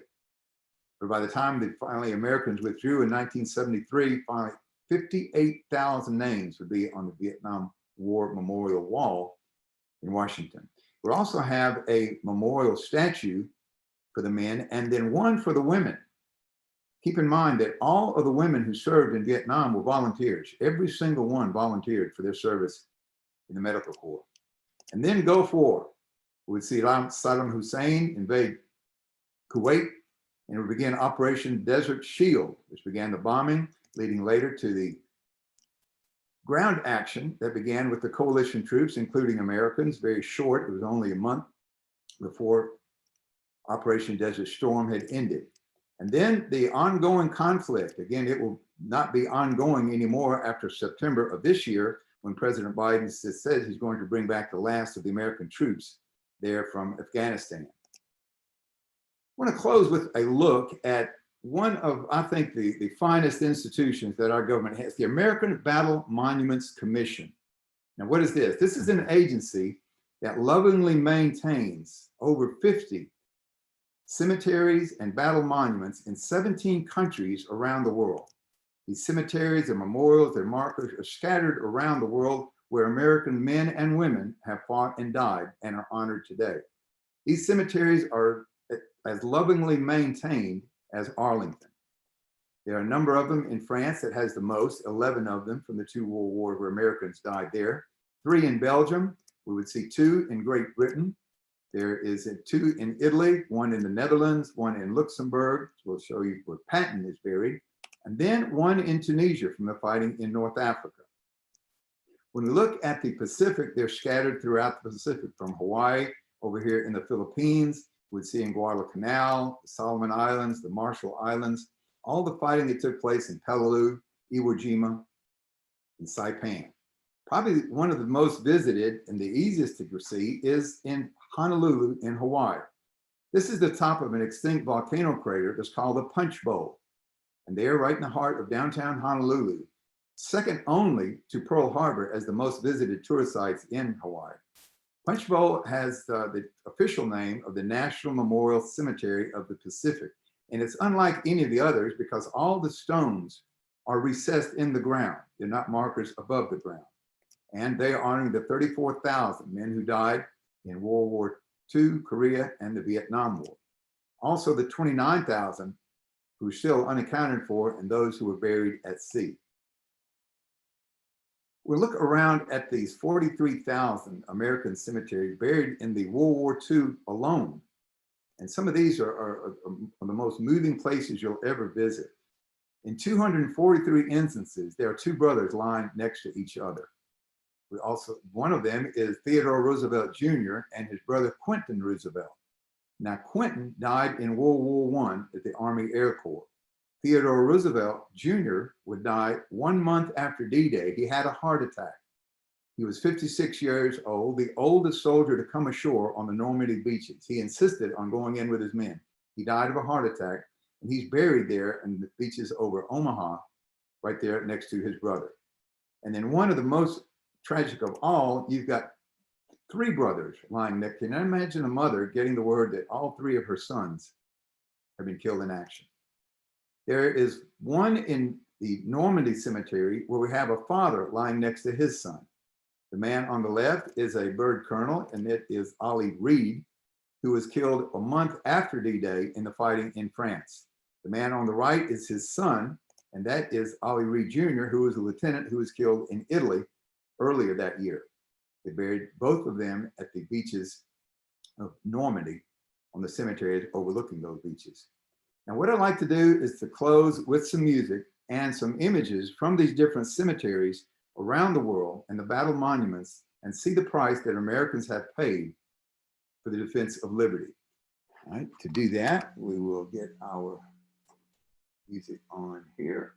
But by the time that finally Americans withdrew in 1973, finally 58,000 names would be on the Vietnam War Memorial Wall in Washington. We also have a memorial statue for the men and then one for the women. Keep in mind that all of the women who served in Vietnam were volunteers. Every single one volunteered for their service in the medical corps. And then Gulf War. We would see Saddam Hussein invade Kuwait, and we began Operation Desert Shield, which began the bombing, leading later to the ground action that began with the coalition troops, including Americans, very short. It was only a month before Operation Desert Storm had ended. And then the ongoing conflict, again, it will not be ongoing anymore after September of this year, when President Biden says he's going to bring back the last of the American troops there from Afghanistan. I want to close with a look at one of, I think, the finest institutions that our government has, the American Battle Monuments Commission. Now, what is this? This is an agency that lovingly maintains over 50 cemeteries and battle monuments in 17 countries around the world. These cemeteries and memorials and markers are scattered around the world where American men and women have fought and died and are honored today. These cemeteries are as lovingly maintained as Arlington. There are a number of them in France that has the most, 11 of them from the two world wars where Americans died there. 3 in Belgium. We would see 2 in Great Britain. There is 2 in Italy, 1 in the Netherlands, 1 in Luxembourg. We'll show you where Patton is buried. And then 1 in Tunisia from the fighting in North Africa. When we look at the Pacific, they're scattered throughout the Pacific, from Hawaii over here in the Philippines. We'd see in Guadalcanal, the Solomon Islands, the Marshall Islands, all the fighting that took place in Peleliu, Iwo Jima, and Saipan. Probably one of the most visited and the easiest to see is in Honolulu in Hawaii. This is the top of an extinct volcano crater that's called the Punch Bowl. And they're right in the heart of downtown Honolulu, second only to Pearl Harbor as the most visited tourist sites in Hawaii. Punch Bowl has the official name of the National Memorial Cemetery of the Pacific. And it's unlike any of the others because all the stones are recessed in the ground. They're not markers above the ground. And they are honoring the 34,000 men who died in World War II, Korea, and the Vietnam War. Also the 29,000 who are still unaccounted for and those who were buried at sea. We look around at these 43,000 American cemeteries buried in the World War II alone. And some of these are the most moving places you'll ever visit. In 243 instances, there are 2 brothers lying next to each other. We also, one of them is Theodore Roosevelt Jr. and his brother Quentin Roosevelt. Now, Quentin died in World War I at the Army Air Corps. Theodore Roosevelt Jr. would die 1 month after D-Day. He had a heart attack. He was 56 years old, the oldest soldier to come ashore on the Normandy beaches. He insisted on going in with his men. He died of a heart attack, and he's buried there in the beaches over Omaha, right there next to his brother. And then one of the most tragic of all, you've got 3 brothers lying next. Can you imagine a mother getting the word that all 3 of her sons have been killed in action? There is one in the Normandy cemetery where we have a father lying next to his son. The man on the left is a bird colonel, and it is Ollie Reed, who was killed a month after D-Day in the fighting in France. The man on the right is his son, and that is Ollie Reed Jr., who was a lieutenant who was killed in Italy earlier that year. They buried both of them at the beaches of Normandy on the cemeteries overlooking those beaches. Now, what I'd like to do is to close with some music and some images from these different cemeteries around the world and the battle monuments, and see the price that Americans have paid for the defense of liberty. All right, to do that, we will get our music on here.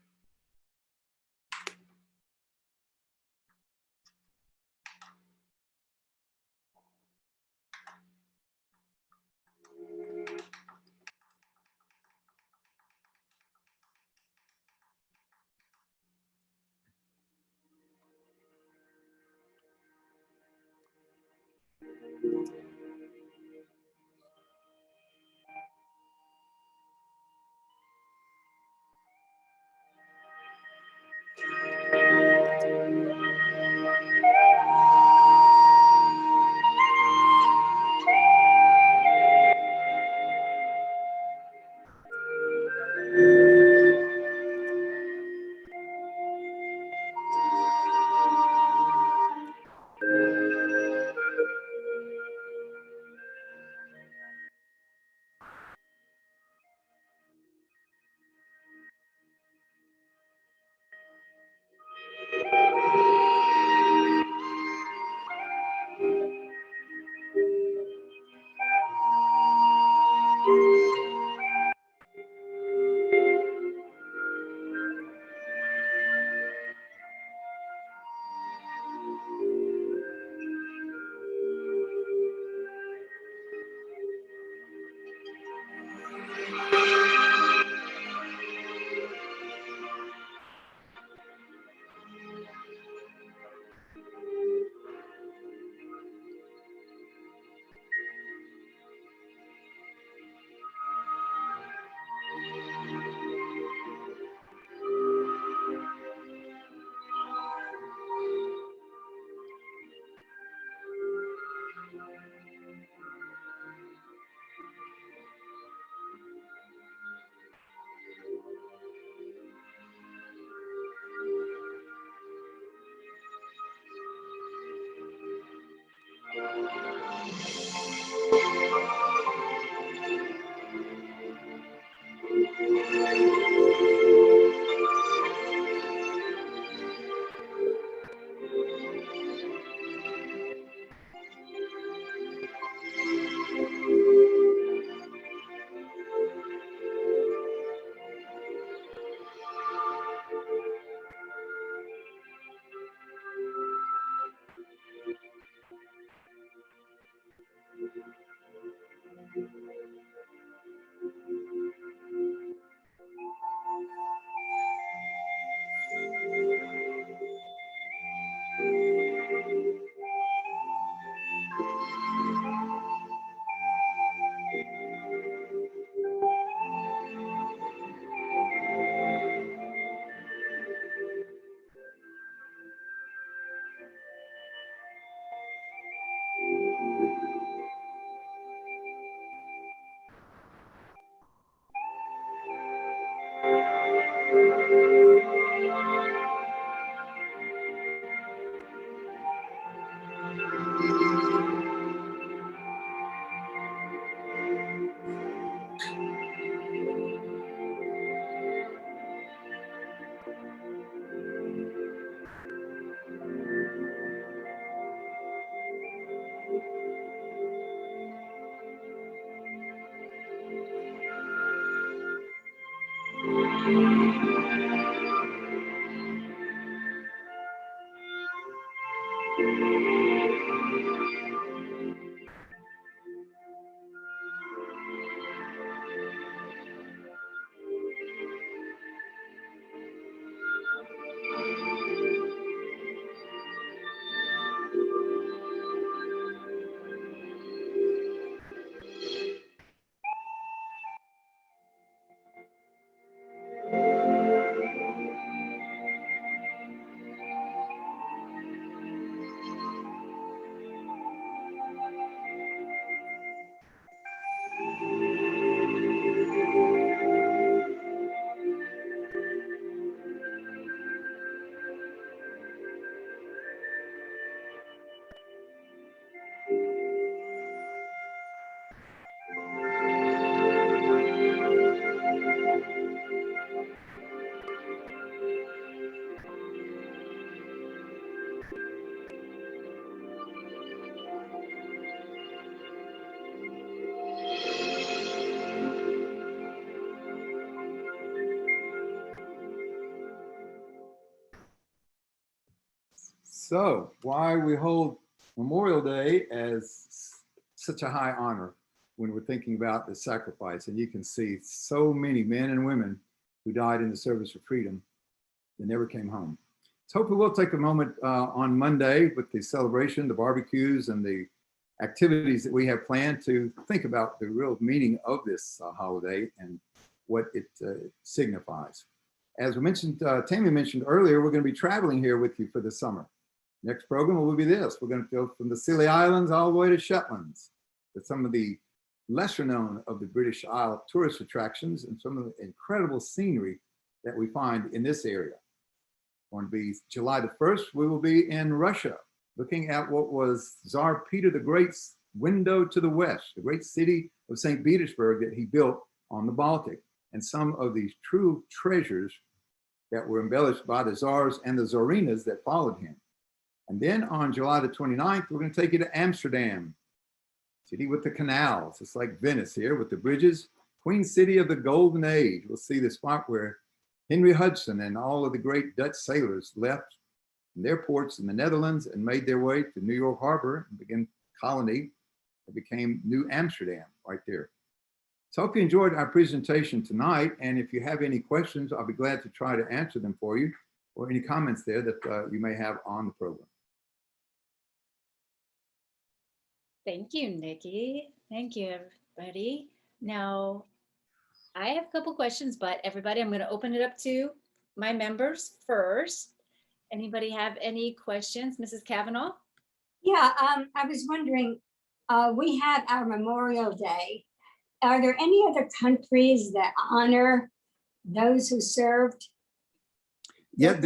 So why we hold Memorial Day as such a high honor when we're thinking about the sacrifice. And you can see so many men and women who died in the service for freedom that never came home. So hopefully we'll take a moment on Monday with the celebration, the barbecues, and the activities that we have planned to think about the real meaning of this holiday and what it signifies. As we mentioned, Tammy mentioned earlier, we're going to be traveling here with you for the summer. Next program will be this. We're going to go from the Scilly Islands all the way to Shetlands, with some of the lesser known of the British Isle tourist attractions and some of the incredible scenery that we find in this area. On to be July the 1st, we will be in Russia, looking at what was Tsar Peter the Great's window to the west, the great city of St. Petersburg that he built on the Baltic, and some of these true treasures that were embellished by the czars and the czarinas that followed him. And then on July the 29th, we're going to take you to Amsterdam, city with the canals. It's like Venice here with the bridges, Queen City of the Golden Age. We'll see the spot where Henry Hudson and all of the great Dutch sailors left from their ports in the Netherlands and made their way to New York Harbor and began colony. It became New Amsterdam right there. So I hope you enjoyed our presentation tonight. And if you have any questions, I'll be glad to try to answer them for you, or any comments there that you may have on the program. Thank you, Nikki. Thank you, everybody. Now, I have a couple questions, but everybody, I'm going to open it up to my members first. Anybody have any questions? Mrs. Kavanaugh? Yeah, I was wondering, we have our Memorial Day. Are there any other countries that honor those who served? Yeah,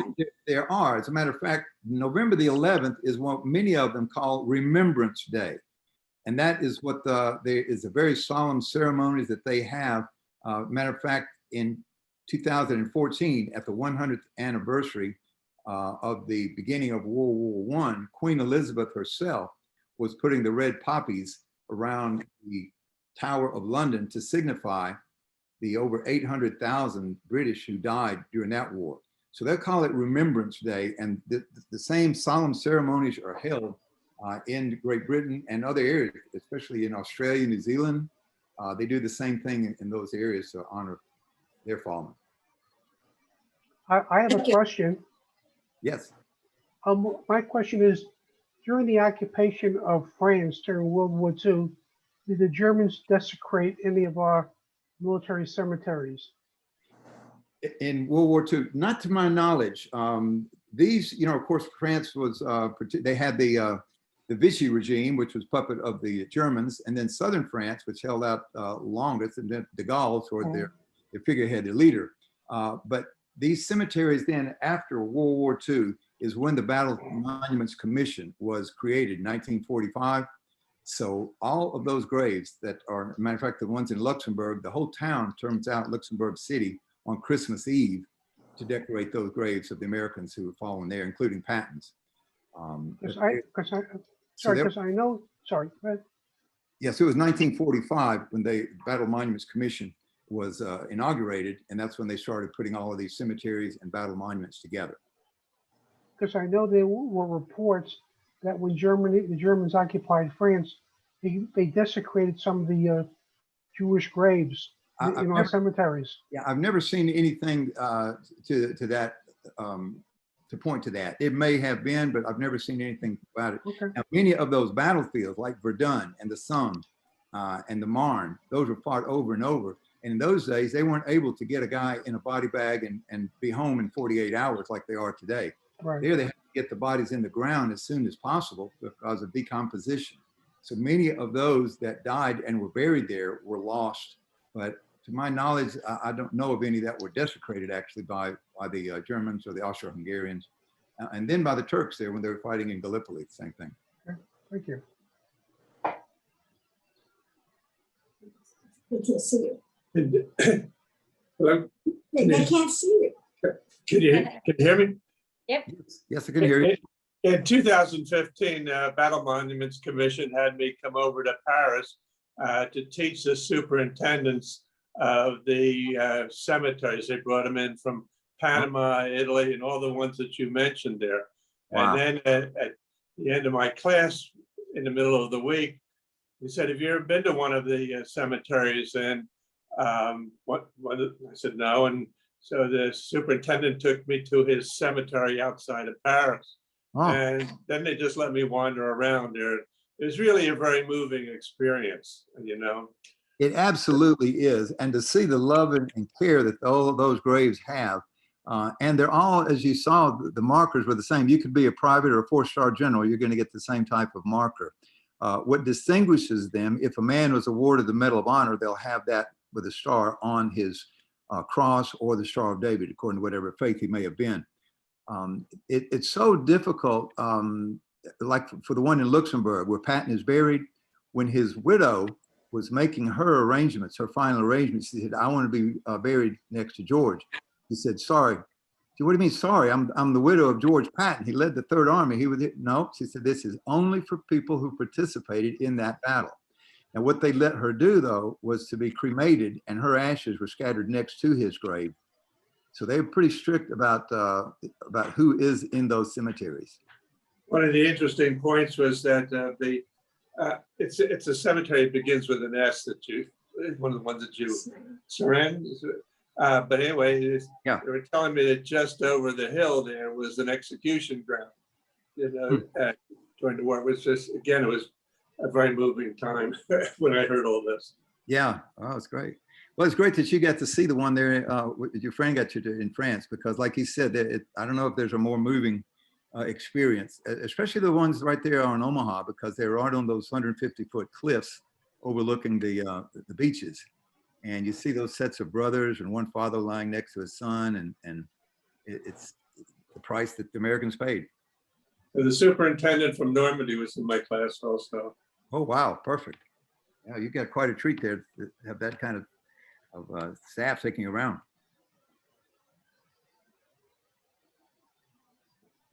there are. As a matter of fact, November the 11th is what many of them call Remembrance Day. And that is what there is a very solemn ceremonies that they have. Matter of fact, in 2014, at the 100th anniversary of the beginning of World War I, Queen Elizabeth herself was putting the red poppies around the Tower of London to signify the over 800,000 British who died during that war. So they'll call it Remembrance Day, and the same solemn ceremonies are held in Great Britain and other areas, especially in Australia, New Zealand. They do the same thing in those areas to honor their fallen. I have a Thank you. question. Yes. My question is, during the occupation of France during World War II, did the Germans desecrate any of our military cemeteries? In World War II, not to my knowledge. These, of course, France was, they had the Vichy regime, which was puppet of the Germans, and then Southern France, which held out longest, and then de Gaulle, or their figurehead, their leader. But these cemeteries then, after World War II, is when the Battle Monuments Commission was created in 1945. So all of those graves that are, matter of fact, the ones in Luxembourg, the whole town turns out Luxembourg City on Christmas Eve to decorate those graves of the Americans who have fallen there, including Patton's. Because I know, sorry, go ahead. Yes, it was 1945 when the Battle Monuments Commission was inaugurated, and that's when they started putting all of these cemeteries and battle monuments together. Because I know there were reports that when the Germans occupied France, they desecrated some of the Jewish graves in our cemeteries. Yeah, I've never seen anything to that, to point to that. It may have been, but I've never seen anything about it. Okay. Now, many of those battlefields, like Verdun and the Somme and the Marne, those were fought over and over. And in those days, they weren't able to get a guy in a body bag and be home in 48 hours like they are today. Right. There, they had to get the bodies in the ground as soon as possible because of decomposition. So many of those that died and were buried there were lost. But to my knowledge, I don't know of any that were desecrated actually by the Germans or the Austro-Hungarians, and then by the Turks there when they were fighting in Gallipoli, the same thing. Okay. Thank you. They can't see you. Hello? They can't see you. Can you hear me? Yep. Yes, I can hear you. In 2015, Battle Monuments Commission had me come over to Paris to teach the superintendents of the cemeteries. They brought them in from Panama, Italy, and all the ones that you mentioned there. Wow. And then at the end of my class, in the middle of the week, he said, "Have you ever been to one of the cemeteries?" And I said, "No." And so the superintendent took me to his cemetery outside of Paris. Oh. And then they just let me wander around there. It was really a very moving experience, It absolutely is. And to see the love and care that all of those graves have, and they're all, as you saw, the markers were the same. You could be a private or a four-star general, you're going to get the same type of marker. What distinguishes them, if a man was awarded the Medal of Honor, they'll have that with a star on his cross or the Star of David, according to whatever faith he may have been. It's so difficult, like for the one in Luxembourg where Patton is buried, when his widow was making her arrangements, her final arrangements, she said, "I want to be buried next to George." He said, "Sorry." She said, "What do you mean, sorry? I'm the widow of George Patton. He led the Third Army. He was." No, she said, "This is only for people who participated in that battle." And what they let her do, though, was to be cremated, and her ashes were scattered next to his grave. So they were pretty strict about who is in those cemeteries. One of the interesting points was that it's a cemetery that begins with an S one of the ones that you surrender. But anyway, they were telling me that just over the hill there was an execution ground, during the war. It was just, again, it was a very moving time when I heard all this. Yeah, oh, it's great. Well, it's great that you got to see the one there, your friend got you to in France, because like he said, I don't know if there's a more moving experience, especially the ones right there on Omaha, because they're right on those 150-foot cliffs overlooking the beaches. And you see those sets of brothers and one father lying next to his son, and it's the price that the Americans paid. The superintendent from Normandy was in my class also. Oh, wow, perfect. Yeah, you got quite a treat there to have that kind of staff taking you around.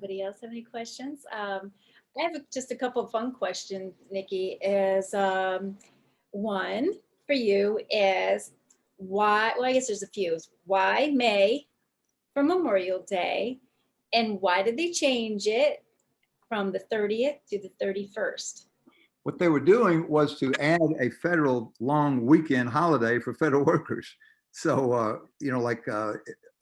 Anybody else have any questions? I have just a couple of fun questions, Nikki. Is one for you is why, well, I guess there's a few. Why May for Memorial Day? And why did they change it? from the 30th to the 31st. What they were doing was to add a federal long weekend holiday for federal workers. So, you know, like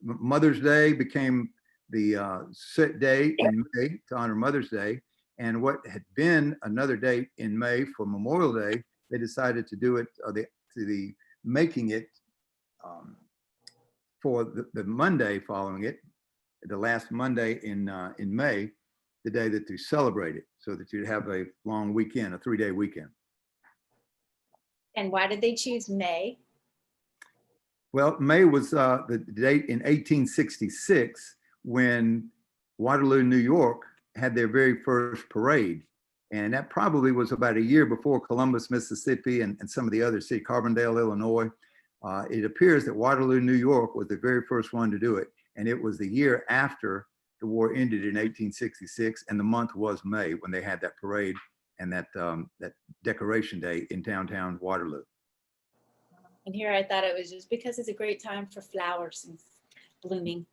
Mother's Day became the set day in May to honor Mother's Day. And what had been another date in May for Memorial Day, they decided to do it, making it for the Monday following it, the last Monday in May, the day that they celebrate it, so that you'd have a long weekend, a 3-day weekend. And why did they choose May? Well, May was the date in 1866 when Waterloo, New York had their very first parade. And that probably was about a year before Columbus, Mississippi, and some of the other cities, Carbondale, Illinois. It appears that Waterloo, New York was the very first one to do it. And it was the year after the war ended in 1866, and the month was May when they had that parade and that decoration day in downtown Waterloo. And here I thought it was just because it's a great time for flowers and blooming.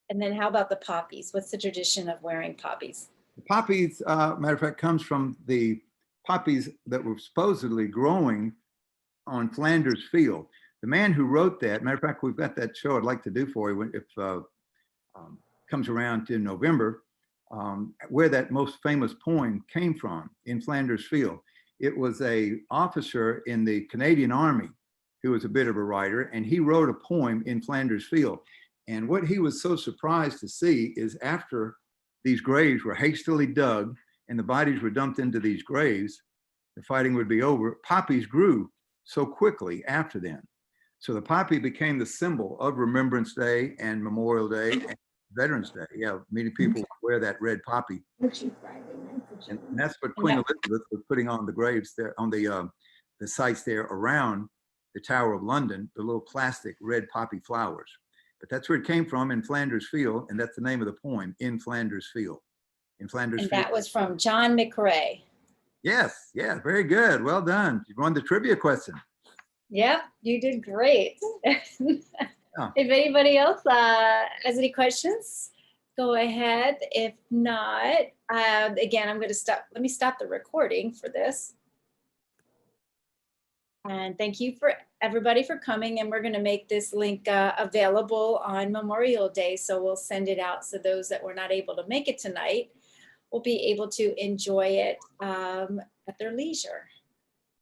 And then how about the poppies? What's the tradition of wearing poppies? The poppies, matter of fact, comes from the poppies that were supposedly growing on Flanders Field. The man who wrote that, matter of fact, we've got that show I'd like to do for you if comes around in November, where that most famous poem came from in Flanders Field. It was a officer in the Canadian Army who was a bit of a writer, and he wrote a poem in Flanders Field. And what he was so surprised to see is after these graves were hastily dug and the bodies were dumped into these graves, the fighting would be over. Poppies grew so quickly after then. So the poppy became the symbol of Remembrance Day and Memorial Day and Veterans Day. Yeah, many people wear that red poppy. And that's what Queen Elizabeth was putting on the graves there, on the sites there around the Tower of London, the little plastic red poppy flowers. But that's where it came from, in Flanders Field, and that's the name of the poem, In Flanders Field. In Flanders And Field. that was from John McRae. Yes, yeah, very good. Well done. You won the trivia question. Yep, you did great. If anybody else has any questions, go ahead. If not, again, I'm going to stop. Let me stop the recording for this. And thank you for everybody for coming. And we're going to make this link available on Memorial Day. So we'll send it out so those that were not able to make it tonight will be able to enjoy it at their leisure.